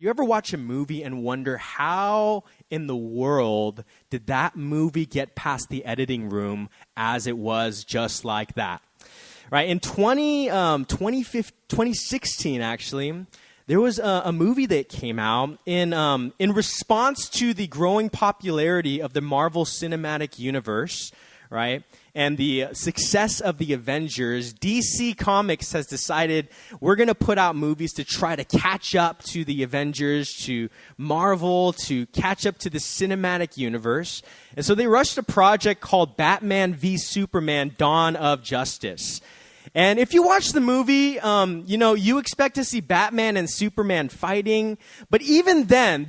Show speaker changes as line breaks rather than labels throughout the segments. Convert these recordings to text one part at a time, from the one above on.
You ever watch a movie and wonder how in the world did that movie get past the editing room as it was just like that? Right? In 2016, actually, there was a movie that came out in response to the growing popularity of the Marvel Cinematic Universe, right? And the success of the Avengers. DC Comics has decided we're going to put out movies to try to catch up to the Avengers, to Marvel, to catch up to the cinematic universe. And so they rushed a project called Batman v Superman: Dawn of Justice. And if you watch the movie, you expect to see Batman and Superman fighting. But even then,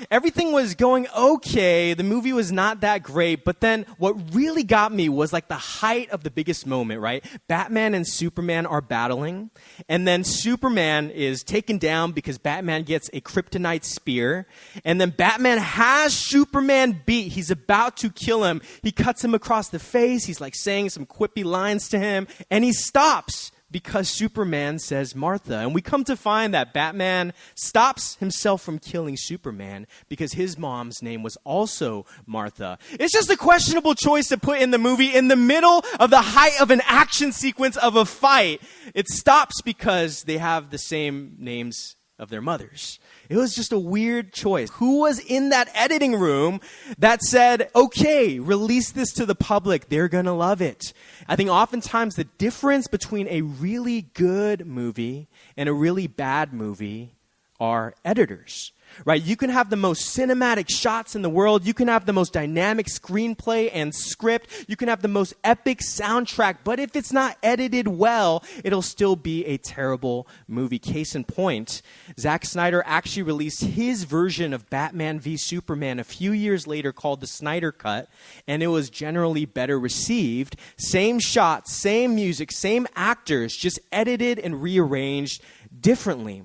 everything was going okay. The movie was not that great. But then what really got me was like the height of the biggest moment, right? Batman and Superman are battling. And then Superman is taken down because Batman gets a kryptonite spear. And then Batman has Superman beat. He's about to kill him. He cuts him across the face. He's like saying some quippy lines to him. And he stops because Superman says Martha. And we come to find that Batman stops himself from killing Superman because his mom's name was also Martha. It's just a questionable choice to put in the movie in the middle of the height of an action sequence of a fight. It stops because they have the same names of their mothers. It was just a weird choice. Who was in that editing room that said, okay, release this to the public. They're going to love it. I think oftentimes the difference between a really good movie and a really bad movie are editors. Right? You can have the most cinematic shots in the world. You can have the most dynamic screenplay and script. You can have the most epic soundtrack. But if it's not edited well, it'll still be a terrible movie. Case in point, Zack Snyder actually released his version of Batman v Superman a few years later called the Snyder Cut, and it was generally better received. Same shots, same music, same actors, just edited and rearranged differently.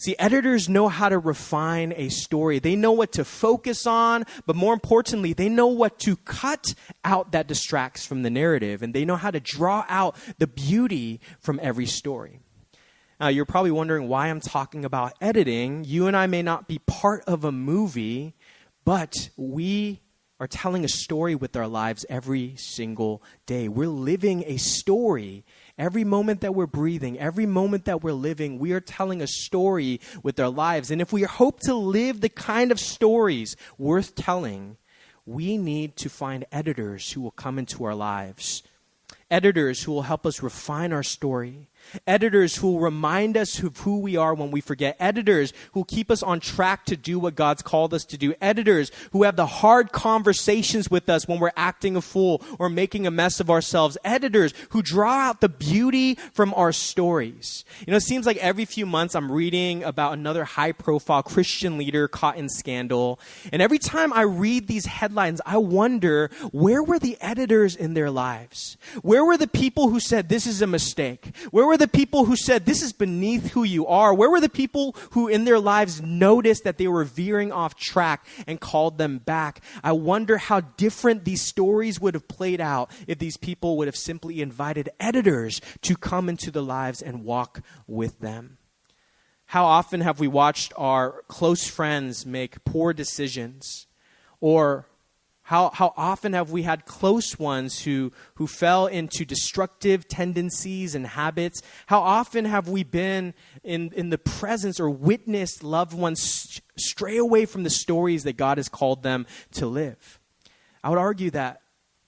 See, editors know how to refine a story. They know what to focus on, but more importantly, they know what to cut out that distracts from the narrative, and they know how to draw out the beauty from every story. Now, you're probably wondering why I'm talking about editing. You and I may not be part of a movie, but we are telling a story with our lives every single day. We're living a story. Every moment that we're breathing, every moment that we're living, we are telling a story with our lives. And if we hope to live the kind of stories worth telling, we need to find editors who will come into our lives. Editors who will help us refine our story. Editors who will remind us of who we are when we forget. Editors who will keep us on track to do what God's called us to do. Editors who have the hard conversations with us when we're acting a fool or making a mess of ourselves. Editors who draw out the beauty from our stories. You know, it seems like every few months I'm reading about another high-profile Christian leader caught in scandal. And every time I read these headlines, I wonder, where were the editors in their lives? Where were the people who said, this is a mistake? Where were the people who said, this is beneath who you are? Where were the people who in their lives noticed that they were veering off track and called them back? I wonder how different these stories would have played out if these people would have simply invited editors to come into their lives and walk with them. How often have we watched our close friends make poor decisions? Or how often have we had close ones who fell into destructive tendencies and habits? How often have we been in the presence or witnessed loved ones stray away from the stories that God has called them to live? I would argue that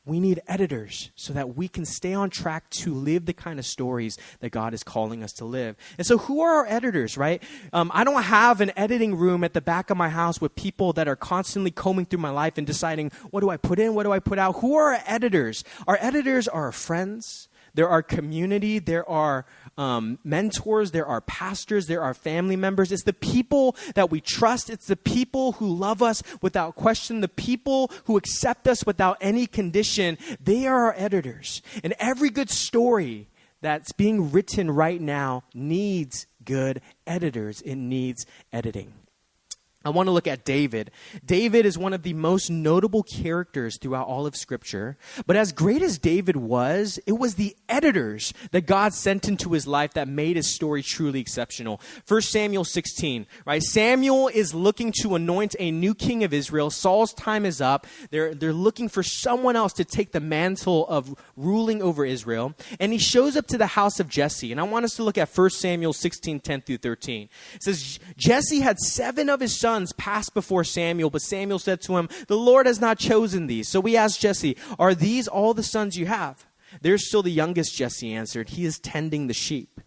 we need editors so that we can stay on track to live the kind of stories that God is calling us to live. And so who are our editors, right? I don't have an editing room at the back of my house with people that are constantly combing through my life and deciding, what do I put in, what do I put out? Who are our editors? Our editors are our friends. There are community, there are mentors, there are pastors, there are family members. It's the people that we trust. It's the people who love us without question, the people who accept us without any condition. They are our editors. And every good story that's being written right now needs good editors. It needs editing. I want to look at David. David is one of the most notable characters throughout all of Scripture. But as great as David was, it was the editors that God sent into his life that made his story truly exceptional. 1 Samuel 16, right? Samuel is looking to anoint a new king of Israel. Saul's time is up. They're looking for someone else to take the mantle of ruling over Israel. And he shows up to the house of Jesse. And I want us to look at 1 Samuel 16, 10 through 13. It says, Jesse had 7 of his sons pass before Samuel, but Samuel said to him, "The Lord has not chosen these." So we asked Jesse, "Are these all the sons you have?" "There's still the youngest," Jesse answered. "He is tending the sheep."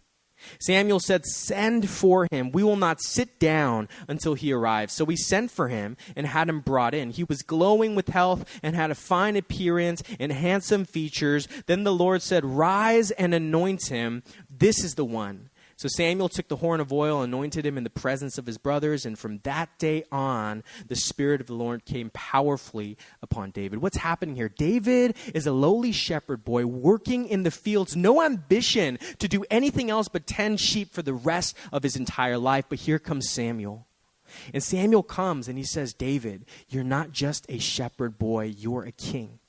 Samuel said, "Send for him. We will not sit down until he arrives." So we sent for him and had him brought in. He was glowing with health and had a fine appearance and handsome features. Then the Lord said, "Rise and anoint him. This is the one." So Samuel took the horn of oil, anointed him in the presence of his brothers, and from that day on, the Spirit of the Lord came powerfully upon David. What's happening here? David is a lowly shepherd boy working in the fields, no ambition to do anything else but tend sheep for the rest of his entire life. But here comes Samuel. And Samuel comes and he says, "David, you're not just a shepherd boy, you're a king."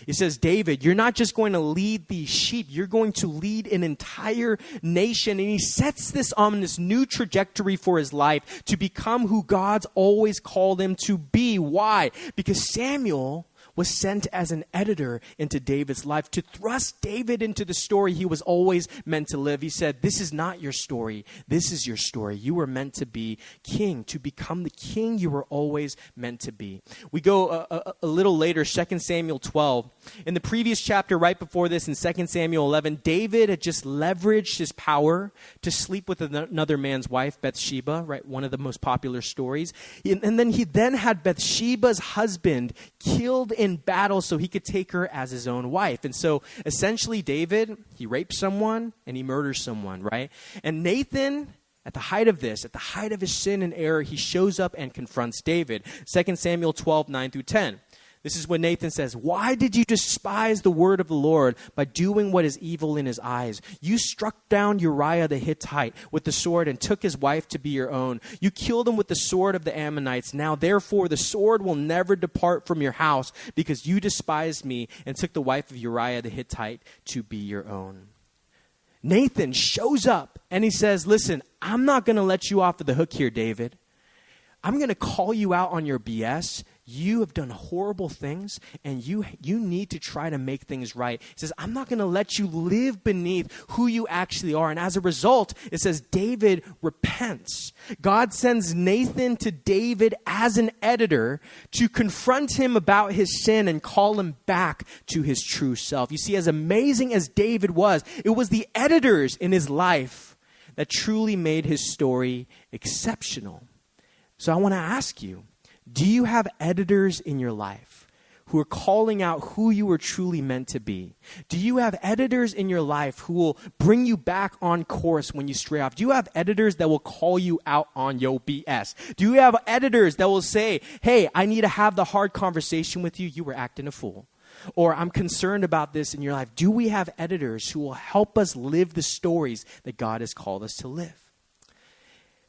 He says, "David, you're not just going to lead these sheep, you're going to lead an entire nation." And he sets this on this new trajectory for his life to become who God's always called him to be. Why? Because Samuel was sent as an editor into David's life to thrust David into the story he was always meant to live. He said, "This is not your story. This is your story. You were meant to be king, to become the king you were always meant to be." We go a little later, 2 Samuel 12. In the previous chapter, right before this, in 2 Samuel 11, David had just leveraged his power to sleep with another man's wife, Bathsheba, right? One of the most popular stories. And then he had Bathsheba's husband killed in battle so he could take her as his own wife. And so essentially David, he rapes someone and he murders someone, right? And Nathan, at the height of this, at the height of his sin and error, he shows up and confronts David. 2 Samuel 12, 9 through 10. This is when Nathan says, "Why did you despise the word of the Lord by doing what is evil in his eyes? You struck down Uriah the Hittite with the sword and took his wife to be your own. You killed him with the sword of the Ammonites. Now, therefore, the sword will never depart from your house because you despised me and took the wife of Uriah the Hittite to be your own." Nathan shows up and he says, "Listen, I'm not going to let you off of the hook here, David. I'm going to call you out on your BS. You have done horrible things, and you need to try to make things right." He says, "I'm not going to let you live beneath who you actually are." And as a result, it says David repents. God sends Nathan to David as an editor to confront him about his sin and call him back to his true self. You see, as amazing as David was, it was the editors in his life that truly made his story exceptional. So I want to ask you, do you have editors in your life who are calling out who you were truly meant to be? Do you have editors in your life who will bring you back on course when you stray off? Do you have editors that will call you out on your BS? Do you have editors that will say, "Hey, I need to have the hard conversation with you. You were acting a fool." Or, "I'm concerned about this in your life." Do we have editors who will help us live the stories that God has called us to live?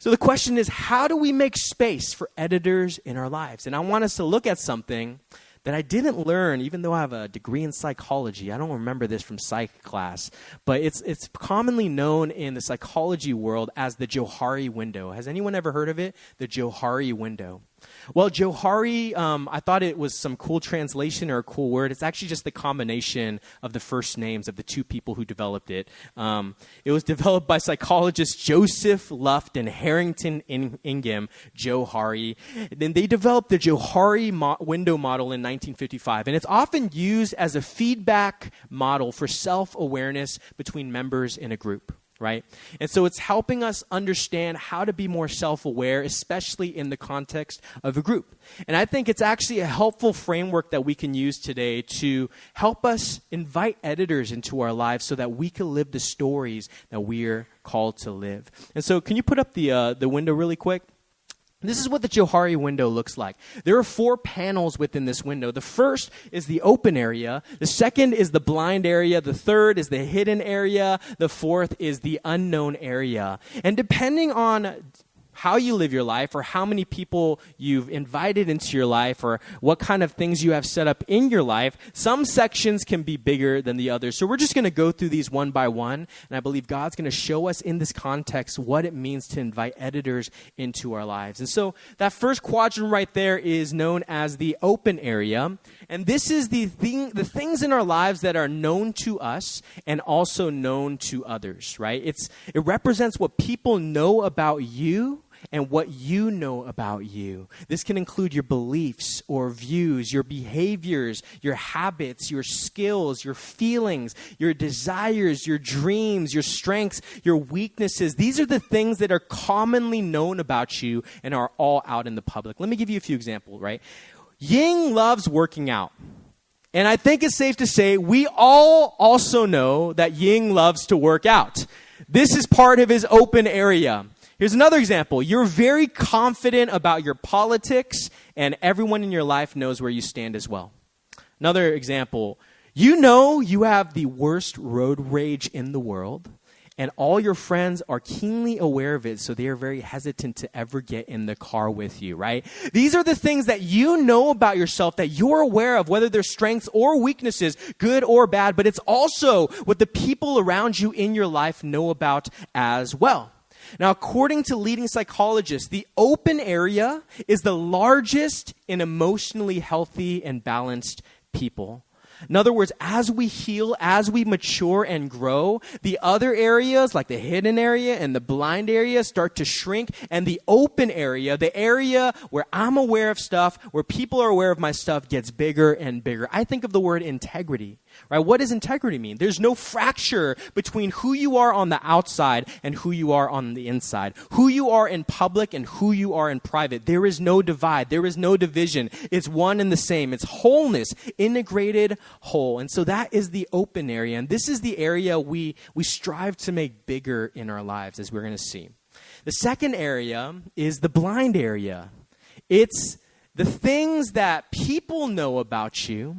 So the question is, how do we make space for editors in our lives? And I want us to look at something that I didn't learn, even though I have a degree in psychology. I don't remember this from psych class, but it's commonly known in the psychology world as the Johari window. Has anyone ever heard of it? The Johari window. Well, Johari, I thought it was some cool translation or a cool word. It's actually just the combination of the first names of the two people who developed it. It was developed by psychologists Joseph Luft and Harrington Ingham, Johari. Then they developed the Johari window model in 1955, and it's often used as a feedback model for self-awareness between members in a group. Right? And so it's helping us understand how to be more self-aware, especially in the context of a group. And I think it's actually a helpful framework that we can use today to help us invite editors into our lives so that we can live the stories that we're called to live. And so can you put up the window really quick? This is what the Johari window looks like. There are 4 panels within this window. The first is the open area. The second is the blind area. The third is the hidden area. The fourth is the unknown area. And depending on how you live your life or how many people you've invited into your life or what kind of things you have set up in your life, some sections can be bigger than the others. So we're just going to go through these one by one, and I believe God's going to show us in this context what it means to invite editors into our lives. And so that first quadrant right there is known as the open area, and this is the things in our lives that are known to us and also known to others, right? It represents what people know about you and what you know about you. This can include your beliefs or views, your behaviors, your habits, your skills, your feelings, your desires, your dreams, your strengths, your weaknesses. These are the things that are commonly known about you and are all out in the public. Let me give you a few examples, right? Ying loves working out. And I think it's safe to say we all also know that Ying loves to work out. This is part of his open area. Here's another example. You're very confident about your politics, and everyone in your life knows where you stand as well. Another example. You know you have the worst road rage in the world, and all your friends are keenly aware of it, so they are very hesitant to ever get in the car with you, right? These are the things that you know about yourself that you're aware of, whether they're strengths or weaknesses, good or bad, but it's also what the people around you in your life know about as well. Now, according to leading psychologists, the open area is the largest in emotionally healthy and balanced people. In other words, as we heal, as we mature and grow, the other areas, like the hidden area and the blind area, start to shrink. And the open area, the area where I'm aware of stuff, where people are aware of my stuff, gets bigger and bigger. I think of the word integrity, right? What does integrity mean? There's no fracture between who you are on the outside and who you are on the inside. Who you are in public and who you are in private. There is no divide. There is no division. It's one and the same. It's wholeness, integrated whole. And so that is the open area. And this is the area we strive to make bigger in our lives, as we're going to see. The second area is the blind area. It's the things that people know about you,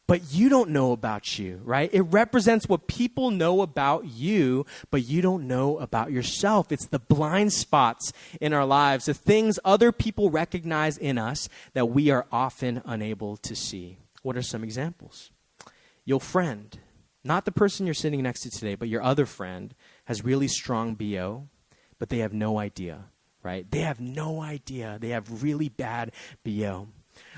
but you don't know about you, right? It represents what people know about you, but you don't know about yourself. It's the blind spots in our lives, the things other people recognize in us that we are often unable to see. What are some examples? Your friend, not the person you're sitting next to today, but your other friend has really strong BO, but they have no idea, right? They have no idea. They have really bad BO.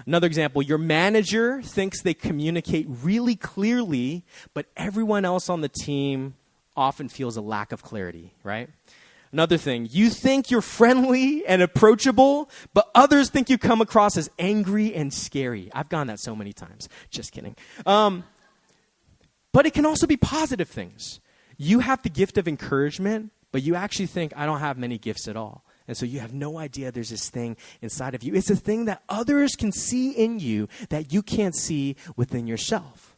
Another example, your manager thinks they communicate really clearly, but everyone else on the team often feels a lack of clarity, right? Another thing, you think you're friendly and approachable, but others think you come across as angry and scary. I've gone that so many times. Just kidding. But it can also be positive things. You have the gift of encouragement, but you actually think, I don't have many gifts at all. And so you have no idea there's this thing inside of you. It's a thing that others can see in you that you can't see within yourself.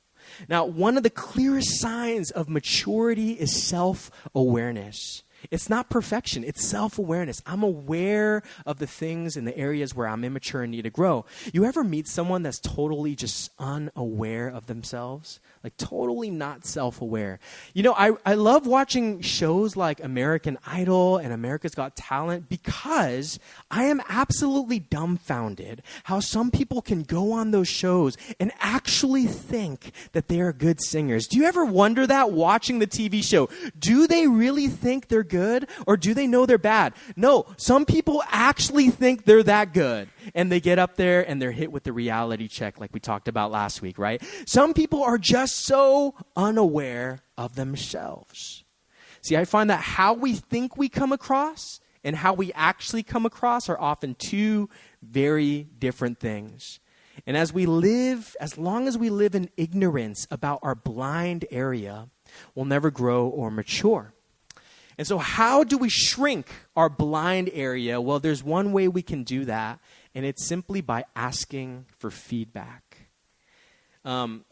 Now, one of the clearest signs of maturity is self-awareness. It's not perfection. It's self-awareness. I'm aware of the things in the areas where I'm immature and need to grow. You ever meet someone that's totally just unaware of themselves? Like totally not self-aware. You know, I love watching shows like American Idol and America's Got Talent because I am absolutely dumbfounded how some people can go on those shows and actually think that they are good singers. Do you ever wonder that watching the TV show? Do they really think they're good or do they know they're bad? No, some people actually think they're that good and they get up there and they're hit with the reality check like we talked about last week, right? Some people are just so unaware of themselves. See, I find that how we think we come across and how we actually come across are often two very different things. And as long as we live in ignorance about our blind area, we'll never grow or mature. And so how do we shrink our blind area? Well, there's one way we can do that, and it's simply by asking for feedback.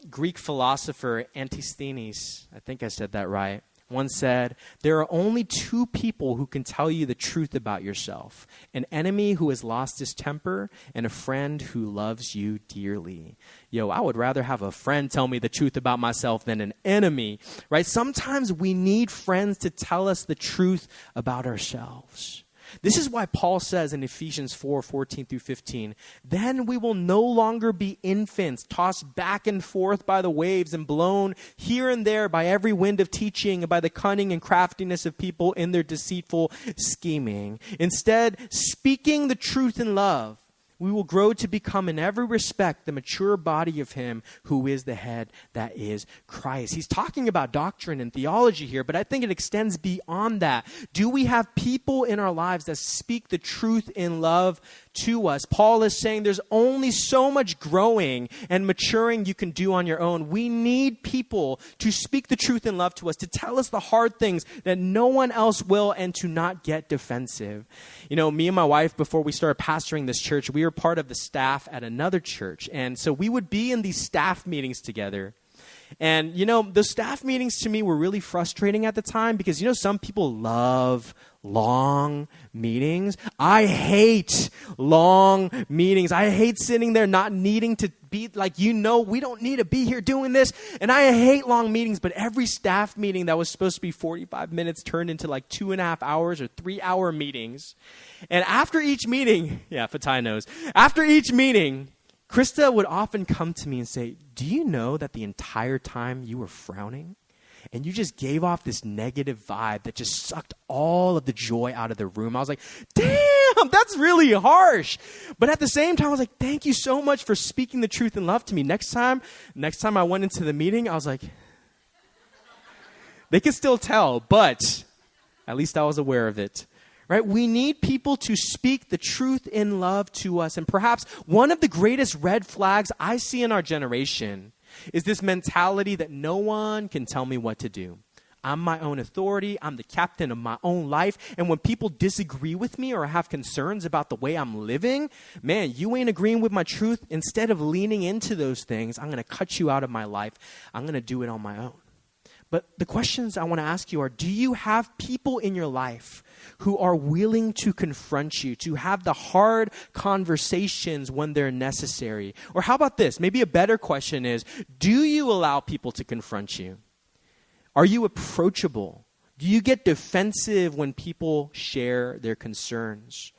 Greek philosopher Antisthenes, I think I said that right, once said, there are only two people who can tell you the truth about yourself, an enemy who has lost his temper and a friend who loves you dearly. I would rather have a friend tell me the truth about myself than an enemy, right? Sometimes we need friends to tell us the truth about ourselves. This is why Paul says in Ephesians 4:14 through 15, then we will no longer be infants, tossed back and forth by the waves and blown here and there by every wind of teaching and by the cunning and craftiness of people in their deceitful scheming. Instead, speaking the truth in love, we will grow to become in every respect the mature body of him who is the head, that is Christ. He's talking about doctrine and theology here, but I think it extends beyond that. Do we have people in our lives that speak the truth in love to us? Paul is saying there's only so much growing and maturing you can do on your own. We need people to speak the truth in love to us, to tell us the hard things that no one else will, and to not get defensive. You know, me and my wife, before we started pastoring this church, we were part of the staff at another church. And so we would be in these staff meetings together. And, you know, the staff meetings to me were really frustrating at the time because, you know, some people love long meetings. I hate long meetings. I hate sitting there not needing to be like, you know, we don't need to be here doing this. And I hate long meetings, but every staff meeting that was supposed to be 45 minutes turned into like 2.5 hours or 3-hour meetings. And after each meeting, yeah, Fatai knows, after each meeting, Krista would often come to me and say, do you know that the entire time you were frowning and you just gave off this negative vibe that just sucked all of the joy out of the room? I was like, damn, that's really harsh. But at the same time, I was like, thank you so much for speaking the truth in love to me. Next time I went into the meeting, I was like, they can still tell, but at least I was aware of it. Right? We need people to speak the truth in love to us. And perhaps one of the greatest red flags I see in our generation is this mentality that no one can tell me what to do. I'm my own authority. I'm the captain of my own life. And when people disagree with me or have concerns about the way I'm living, man, you ain't agreeing with my truth. Instead of leaning into those things, I'm going to cut you out of my life. I'm going to do it on my own. But the questions I want to ask you are, do you have people in your life who are willing to confront you, to have the hard conversations when they're necessary? Or how about this? Maybe a better question is, do you allow people to confront you? Are you approachable? Do you get defensive when people share their concerns?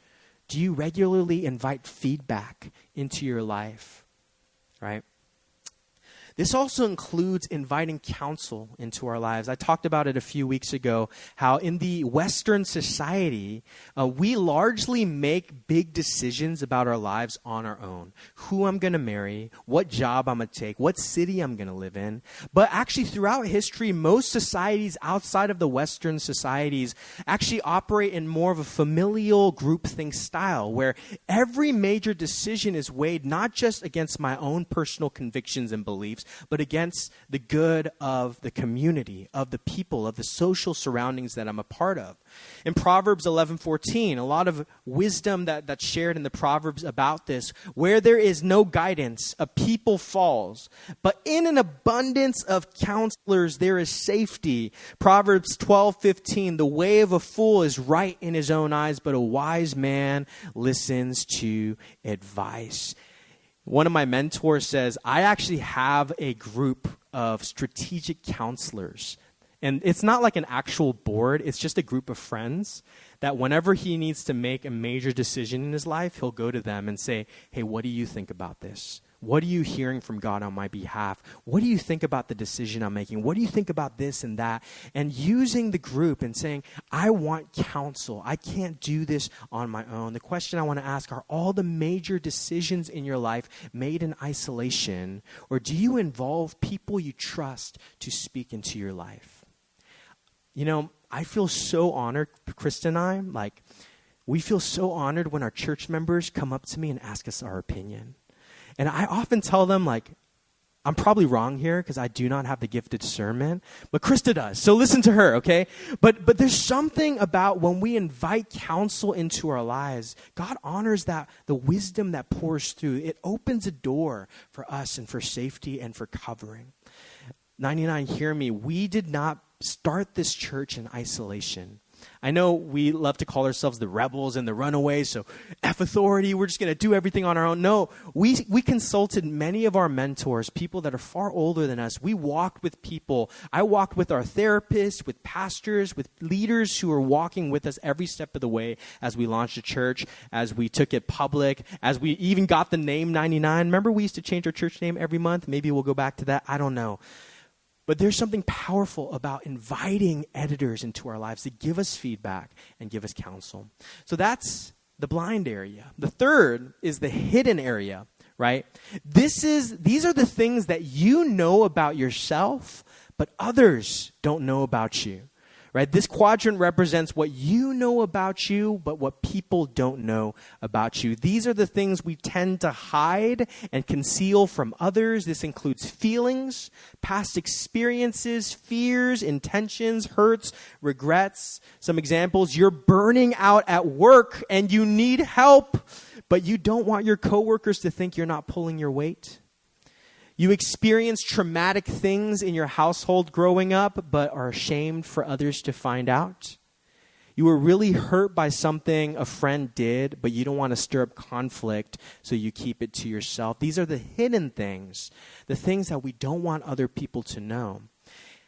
Do you regularly invite feedback into your life? Right? This also includes inviting counsel into our lives. I talked about it a few weeks ago, how in the Western society, we largely make big decisions about our lives on our own. Who I'm going to marry, what job I'm going to take, what city I'm going to live in. But actually throughout history, most societies outside of the Western societies actually operate in more of a familial groupthink style, where every major decision is weighed not just against my own personal convictions and beliefs, but against the good of the community, of the people, of the social surroundings that I'm a part of. In Proverbs 11:14, a lot of wisdom that's shared in the Proverbs about this. Where there is no guidance, a people falls. But in an abundance of counselors, there is safety. Proverbs 12:15, the way of a fool is right in his own eyes, but a wise man listens to advice. One of my mentors says, I actually have a group of strategic counselors. And it's not like an actual board. It's just a group of friends that whenever he needs to make a major decision in his life, he'll go to them and say, hey, what do you think about this? What are you hearing from God on my behalf? What do you think about the decision I'm making? What do you think about this and that? And using the group and saying, I want counsel. I can't do this on my own. The question I want to ask, are all the major decisions in your life made in isolation? Or do you involve people you trust to speak into your life? You know, I feel so honored, Krista and I, we feel so honored when our church members come up to me and ask us our opinion. And I often tell them, I'm probably wrong here because I do not have the gift of discernment, but Krista does. So listen to her, okay? But there's something about when we invite counsel into our lives, God honors that, the wisdom that pours through. It opens a door for us and for safety and for covering. 99, hear me. We did not start this church in isolation. I know we love to call ourselves the rebels and the runaways, so F authority, we're just going to do everything on our own. No, we consulted many of our mentors, people that are far older than us. We walked with people. I walked with our therapists, with pastors, with leaders who were walking with us every step of the way as we launched a church, as we took it public, as we even got the name 99. Remember we used to change our church name every month? Maybe we'll go back to that. I don't know. But there's something powerful about inviting editors into our lives to give us feedback and give us counsel. So that's the blind area. The third is the hidden area, right? These are the things that you know about yourself, but others don't know about you. Right? This quadrant represents what you know about you, but what people don't know about you. These are the things we tend to hide and conceal from others. This includes feelings, past experiences, fears, intentions, hurts, regrets. Some examples, you're burning out at work and you need help, but you don't want your coworkers to think you're not pulling your weight. You experienced traumatic things in your household growing up, but are ashamed for others to find out. You were really hurt by something a friend did, but you don't want to stir up conflict, so you keep it to yourself. These are the hidden things, the things that we don't want other people to know.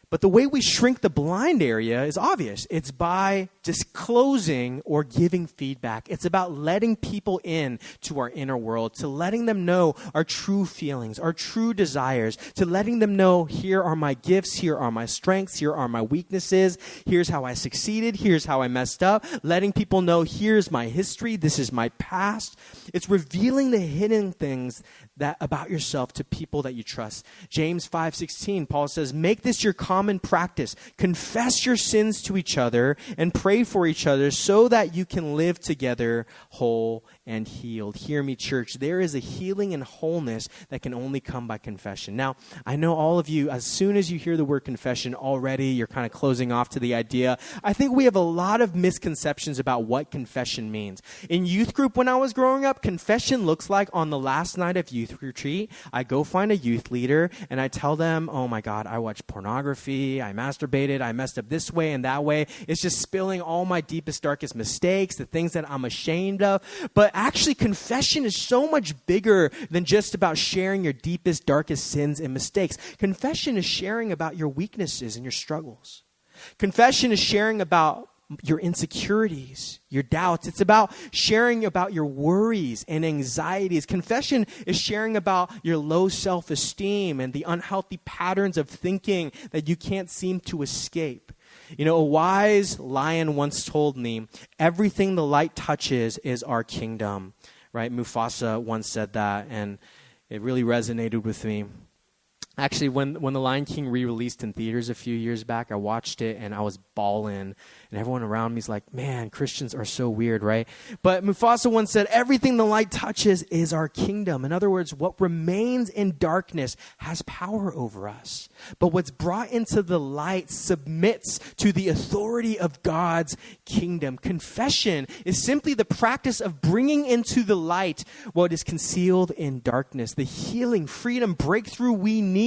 But the way we shrink the blind area is obvious. It's by disclosing or giving feedback. It's about letting people in to our inner world, to letting them know our true feelings, our true desires, to letting them know, here are my gifts, here are my strengths, here are my weaknesses, here's how I succeeded, here's how I messed up, letting people know, here's my history, this is my past. It's revealing the hidden things that about yourself to people that you trust. James 5:16, Paul says, make this your common practice. Confess your sins to each other and pray for each other so that you can live together whole and healed. Hear me, church. There is a healing and wholeness that can only come by confession. Now, I know all of you, as soon as you hear the word confession already, you're kind of closing off to the idea. I think we have a lot of misconceptions about what confession means. In youth group when I was growing up, confession looks like on the last night of youth retreat, I go find a youth leader and I tell them, oh my God, I watched pornography, I masturbated, I messed up this way and that way. It's just spilling all my deepest, darkest mistakes, the things that I'm ashamed of. But actually, confession is so much bigger than just about sharing your deepest, darkest sins and mistakes. Confession is sharing about your weaknesses and your struggles. Confession is sharing about your insecurities, your doubts. It's about sharing about your worries and anxieties. Confession is sharing about your low self-esteem and the unhealthy patterns of thinking that you can't seem to escape. You know, a wise lion once told me, everything the light touches is our kingdom, right? Mufasa once said that, and it really resonated with me. Actually, when The Lion King re-released in theaters a few years back, I watched it and I was bawling. And everyone around me is like, man, Christians are so weird, right? But Mufasa once said, everything the light touches is our kingdom. In other words, what remains in darkness has power over us. But what's brought into the light submits to the authority of God's kingdom. Confession is simply the practice of bringing into the light what is concealed in darkness. The healing, freedom, breakthrough we need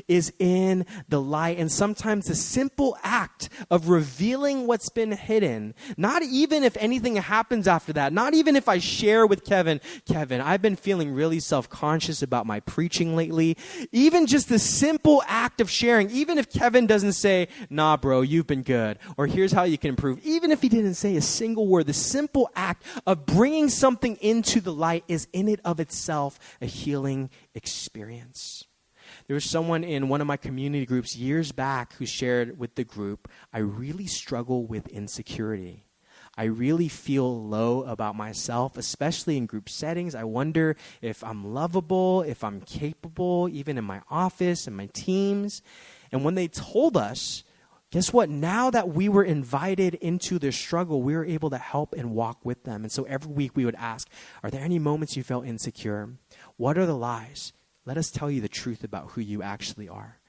is in the light. And sometimes the simple act of revealing what's been hidden, not even if anything happens after that, not even if I share with Kevin, I've been feeling really self-conscious about my preaching lately. Even just the simple act of sharing, even if Kevin doesn't say, nah, bro, you've been good, or here's how you can improve, even if he didn't say a single word, the simple act of bringing something into the light is in it of itself a healing experience. There was someone in one of my community groups years back who shared with the group, I really struggle with insecurity. I really feel low about myself, especially in group settings. I wonder if I'm lovable, if I'm capable, even in my office and my teams. And when they told us, guess what? Now that we were invited into their struggle, we were able to help and walk with them. And so every week we would ask, are there any moments you felt insecure? What are the lies? Let us tell you the truth about who you actually are.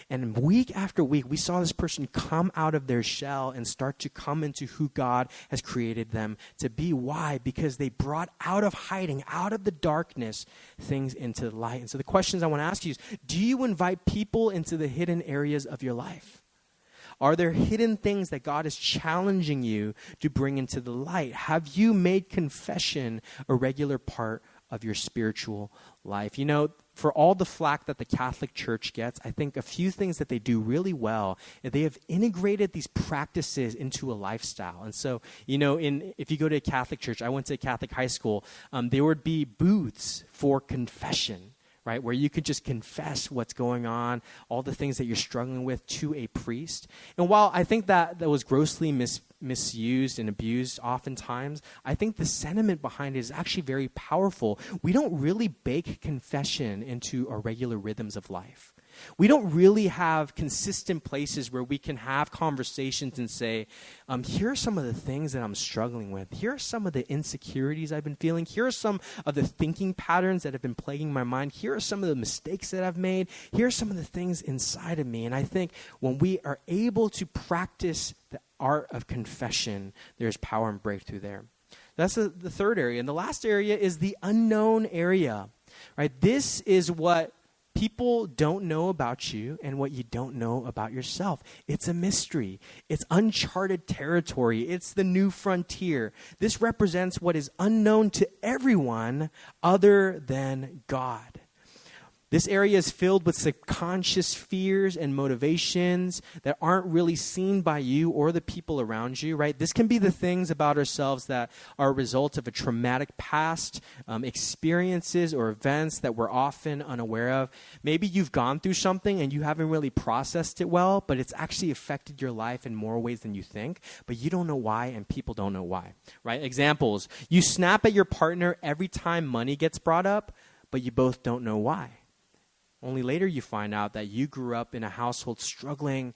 And week after week, we saw this person come out of their shell and start to come into who God has created them to be. Why? Because they brought out of hiding, out of the darkness, things into the light. And so the questions I want to ask you is, do you invite people into the hidden areas of your life? Are there hidden things that God is challenging you to bring into the light? Have you made confession a regular part of your spiritual life? You know, for all the flack that the Catholic Church gets, I think a few things that they do really well, they have integrated these practices into a lifestyle. And so, you know, if you go to a Catholic church, I went to a Catholic high school, there would be booths for confession, right, where you could just confess what's going on, all the things that you're struggling with to a priest. And while I think that was grossly misused and abused oftentimes, I think the sentiment behind it is actually very powerful. We don't really bake confession into our regular rhythms of life. We don't really have consistent places where we can have conversations and say, here are some of the things that I'm struggling with. Here are some of the insecurities I've been feeling. Here are some of the thinking patterns that have been plaguing my mind. Here are some of the mistakes that I've made. Here are some of the things inside of me. And I think when we are able to practice the art of confession, there's power and breakthrough there. That's the third area. And the last area is the unknown area, right? This is what people don't know about you and what you don't know about yourself. It's a mystery. It's uncharted territory. It's the new frontier. This represents what is unknown to everyone other than God. This area is filled with subconscious fears and motivations that aren't really seen by you or the people around you, right? This can be the things about ourselves that are a result of a traumatic past, experiences or events that we're often unaware of. Maybe you've gone through something and you haven't really processed it well, but it's actually affected your life in more ways than you think, but you don't know why and people don't know why, right? Examples, you snap at your partner every time money gets brought up, but you both don't know why. Only later you find out that you grew up in a household struggling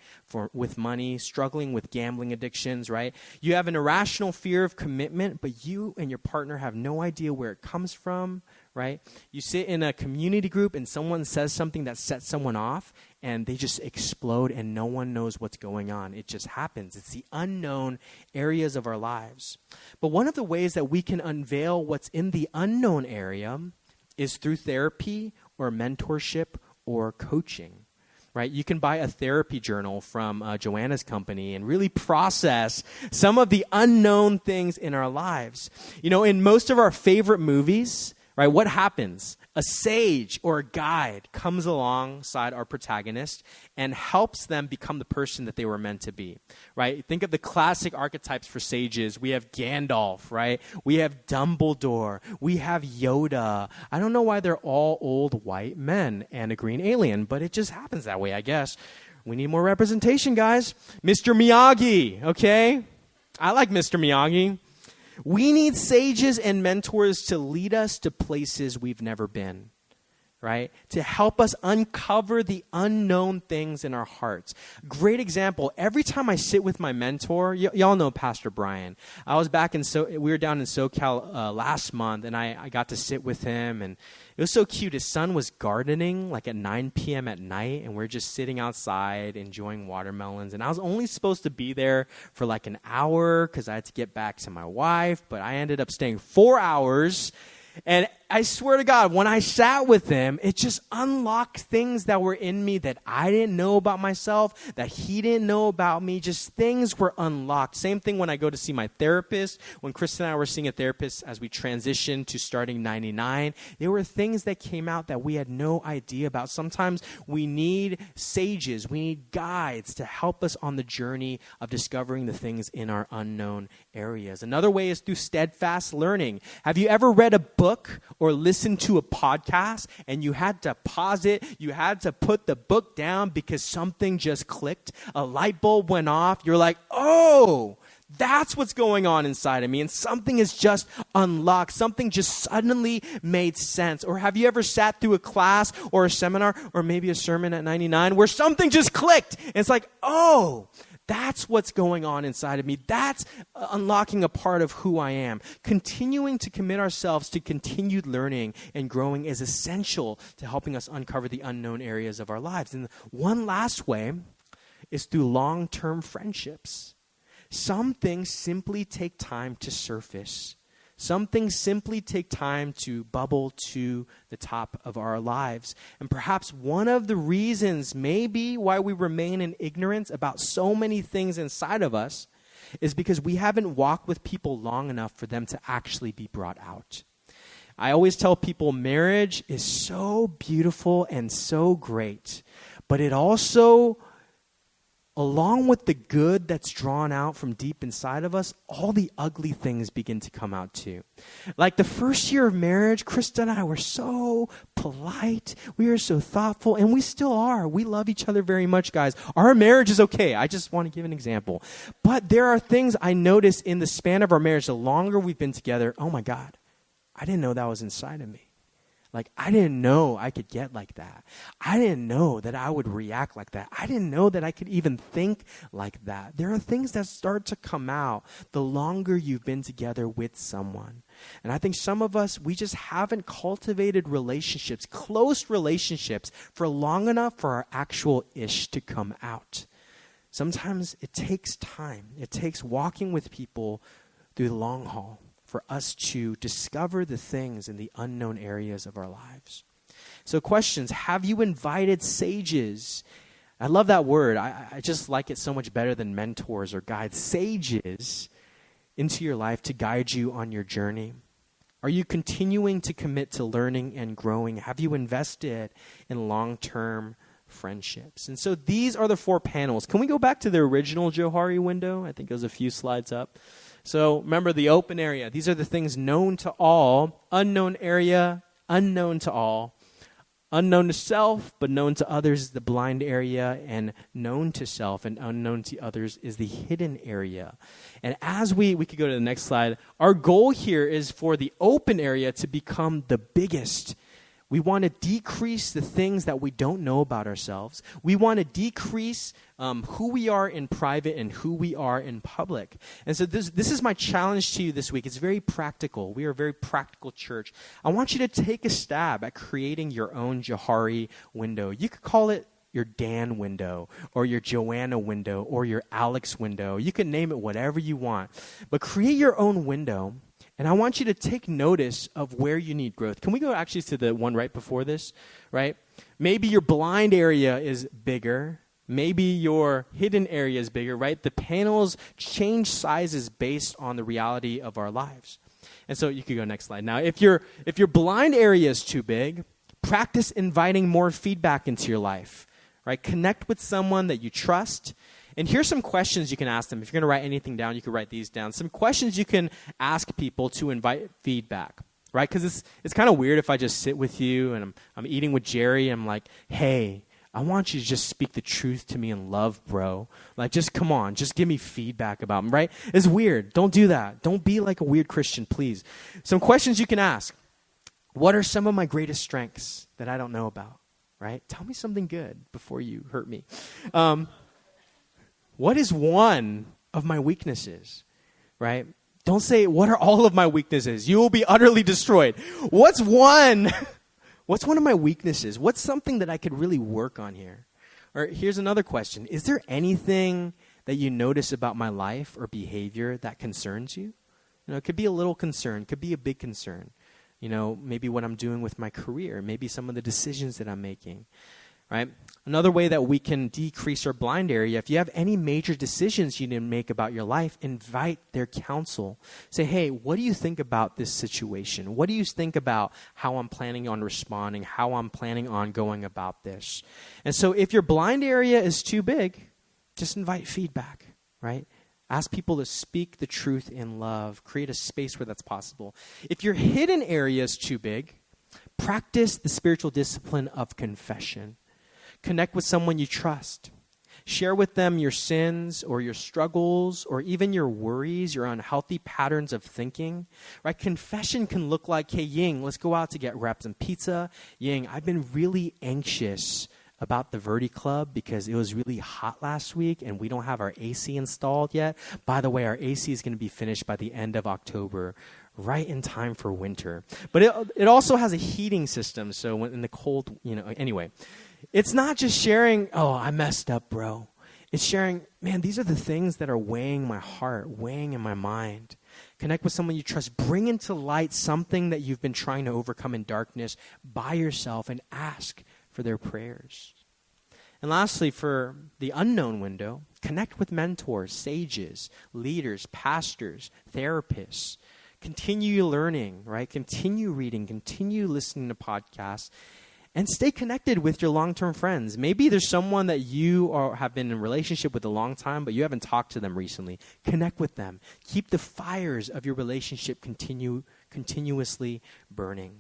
with money, struggling with gambling addictions, right? You have an irrational fear of commitment, but you and your partner have no idea where it comes from, right? You sit in a community group and someone says something that sets someone off and they just explode and no one knows what's going on. It just happens. It's the unknown areas of our lives. But one of the ways that we can unveil what's in the unknown area is through therapy or mentorship or coaching, right? You can buy a therapy journal from Joanna's company and really process some of the unknown things in our lives. You know, in most of our favorite movies, right, what happens? A sage or a guide comes alongside our protagonist and helps them become the person that they were meant to be, right? Think of the classic archetypes for sages. We have Gandalf, right? We have Dumbledore. We have Yoda. I don't know why they're all old white men and a green alien, but it just happens that way, I guess. We need more representation, guys. Mr. Miyagi, okay? I like Mr. Miyagi. We need sages and mentors to lead us to places we've never been, right? To help us uncover the unknown things in our hearts. Great example. Every time I sit with my mentor, y'all know Pastor Brian. I was we were down in SoCal last month, and I got to sit with him, and it was so cute. His son was gardening like at 9 p.m. at night, and we're just sitting outside enjoying watermelons. And I was only supposed to be there for like an hour because I had to get back to my wife, but I ended up staying 4 hours. And I swear to God, when I sat with him, it just unlocked things that were in me that I didn't know about myself, that he didn't know about me. Just things were unlocked. Same thing when I go to see my therapist. When Chris and I were seeing a therapist as we transitioned to starting 99, there were things that came out that we had no idea about. Sometimes we need sages, we need guides to help us on the journey of discovering the things in our unknown areas. Another way is through steadfast learning. Have you ever read a book or listen to a podcast and you had to pause it, you had to put the book down because something just clicked, a light bulb went off, you're like, oh, that's what's going on inside of me, and something is just unlocked, something just suddenly made sense? Or have you ever sat through a class or a seminar or maybe a sermon at 99 where something just clicked and it's like, oh, that's what's going on inside of me. That's unlocking a part of who I am. Continuing to commit ourselves to continued learning and growing is essential to helping us uncover the unknown areas of our lives. And one last way is through long-term friendships. Some things simply take time to surface. Some things simply take time to bubble to the top of our lives. And perhaps one of the reasons maybe why we remain in ignorance about so many things inside of us is because we haven't walked with people long enough for them to actually be brought out. I always tell people marriage is so beautiful and so great, but it also, along with the good that's drawn out from deep inside of us, all the ugly things begin to come out too. Like the first year of marriage, Krista and I were so polite. We were so thoughtful, and we still are. We love each other very much, guys. Our marriage is okay. I just want to give an example. But there are things I noticed in the span of our marriage, the longer we've been together, oh my God, I didn't know that was inside of me. Like, I didn't know I could get like that. I didn't know that I would react like that. I didn't know that I could even think like that. There are things that start to come out the longer you've been together with someone. And I think some of us, we just haven't cultivated relationships, close relationships, for long enough for our actual ish to come out. Sometimes it takes time. It takes walking with people through the long haul for us to discover the things in the unknown areas of our lives. So questions, have you invited sages? I love that word. I just like it so much better than mentors or guides. Sages into your life to guide you on your journey. Are you continuing to commit to learning and growing? Have you invested in long-term friendships? And so these are the 4 panels. Can we go back to the original Johari window? I think it was a few slides up. So remember the open area. These are the things known to all. Unknown area, unknown to all. Unknown to self, but known to others is the blind area. And known to self and unknown to others is the hidden area. And as we could go to the next slide, our goal here is for the open area to become the biggest. We want to decrease the things that we don't know about ourselves. We want to decrease who we are in private and who we are in public. And so this is my challenge to you this week. It's very practical. We are a very practical church. I want you to take a stab at creating your own Johari window. You could call it your Dan window or your Joanna window or your Alex window. You can name it whatever you want. But create your own window. And I want you to take notice of where you need growth. Can we go actually to the one right before this, right? Maybe your blind area is bigger. Maybe your hidden area is bigger, right? The panels change sizes based on the reality of our lives. And so you could go next slide. Now, if your blind area is too big, practice inviting more feedback into your life, right? Connect with someone that you trust. And here's some questions you can ask them. If you're going to write anything down, you can write these down. Some questions you can ask people to invite feedback, right? Because it's kind of weird if I just sit with you and I'm eating with Jerry and I'm like, hey, I want you to just speak the truth to me in love, bro. Like, just come on, just give me feedback about them, right? It's weird. Don't do that. Don't be like a weird Christian, please. Some questions you can ask. What are some of my greatest strengths that I don't know about, right? Tell me something good before you hurt me. What is one of my weaknesses, right? Don't say, what are all of my weaknesses? You will be utterly destroyed. What's one of my weaknesses? What's something that I could really work on here? Or here's another question. Is there anything that you notice about my life or behavior that concerns you? You know, it could be a little concern, could be a big concern. You know, maybe what I'm doing with my career, maybe some of the decisions that I'm making. Right? Another way that we can decrease our blind area, if you have any major decisions you need to make about your life, invite their counsel. Say, hey, what do you think about this situation? What do you think about how I'm planning on responding, how I'm planning on going about this? And so if your blind area is too big, just invite feedback, right? Ask people to speak the truth in love. Create a space where that's possible. If your hidden area is too big, practice the spiritual discipline of confession. Connect with someone you trust. Share with them your sins or your struggles or even your worries, your unhealthy patterns of thinking. Right? Confession can look like, hey, Ying, let's go out to get wraps and pizza. Ying, I've been really anxious about the Verdi Club because it was really hot last week and we don't have our AC installed yet. By the way, our AC is going to be finished by the end of October, right in time for winter. But it also has a heating system, so when in the cold, anyway. It's not just sharing, oh, I messed up, bro. It's sharing, man, these are the things that are weighing my heart, weighing in my mind. Connect with someone you trust. Bring into light something that you've been trying to overcome in darkness by yourself and ask for their prayers. And lastly, for the unknown window, connect with mentors, sages, leaders, pastors, therapists. Continue learning, right? Continue reading, continue listening to podcasts, and stay connected with your long-term friends. Maybe there's someone that you have been in a relationship with a long time, but you haven't talked to them recently. Connect with them. Keep the fires of your relationship continuously burning.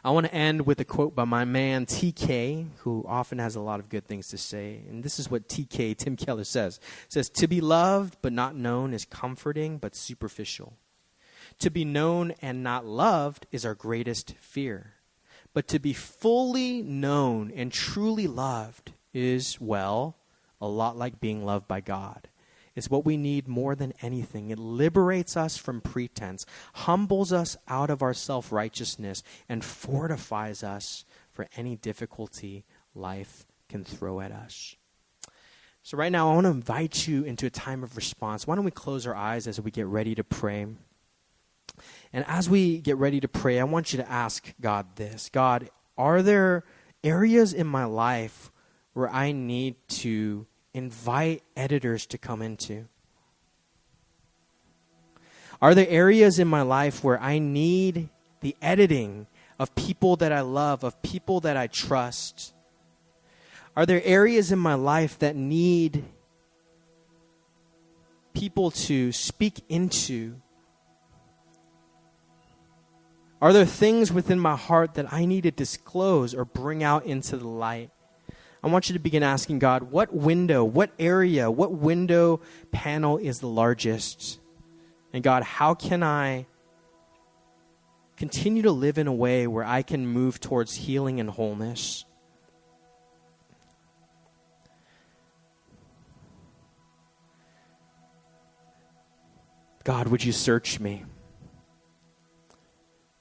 I want to end with a quote by my man TK, who often has a lot of good things to say. And this is what TK, Tim Keller, says. It says, "To be loved but not known is comforting but superficial. To be known and not loved is our greatest fear. But to be fully known and truly loved is, well, a lot like being loved by God. It's what we need more than anything. It liberates us from pretense, humbles us out of our self-righteousness, and fortifies us for any difficulty life can throw at us." So right now, I want to invite you into a time of response. Why don't we close our eyes as we get ready to pray? And as we get ready to pray, I want you to ask God this. God, are there areas in my life where I need to invite editors to come into? Are there areas in my life where I need the editing of people that I love, of people that I trust? Are there areas in my life that need people to speak into? Are there things within my heart that I need to disclose or bring out into the light? I want you to begin asking God, what window, what area, what window panel is the largest? And God, how can I continue to live in a way where I can move towards healing and wholeness? God, would you search me?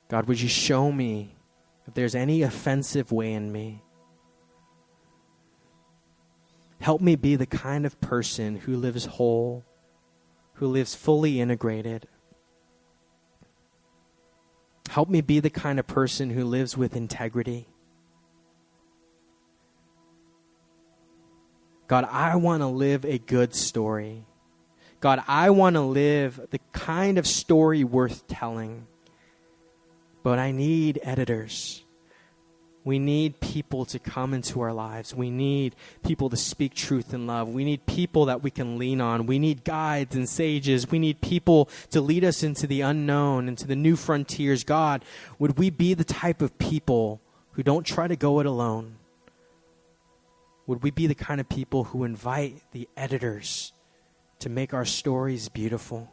God, would you show me if there's any offensive way in me? Help me be the kind of person who lives whole, who lives fully integrated. Help me be the kind of person who lives with integrity. God, I want to live a good story. God, I want to live the kind of story worth telling. But I need editors. We need people to come into our lives. We need people to speak truth in love. We need people that we can lean on. We need guides and sages. We need people to lead us into the unknown, into the new frontiers. God, would we be the type of people who don't try to go it alone? Would we be the kind of people who invite the editors to make our stories beautiful?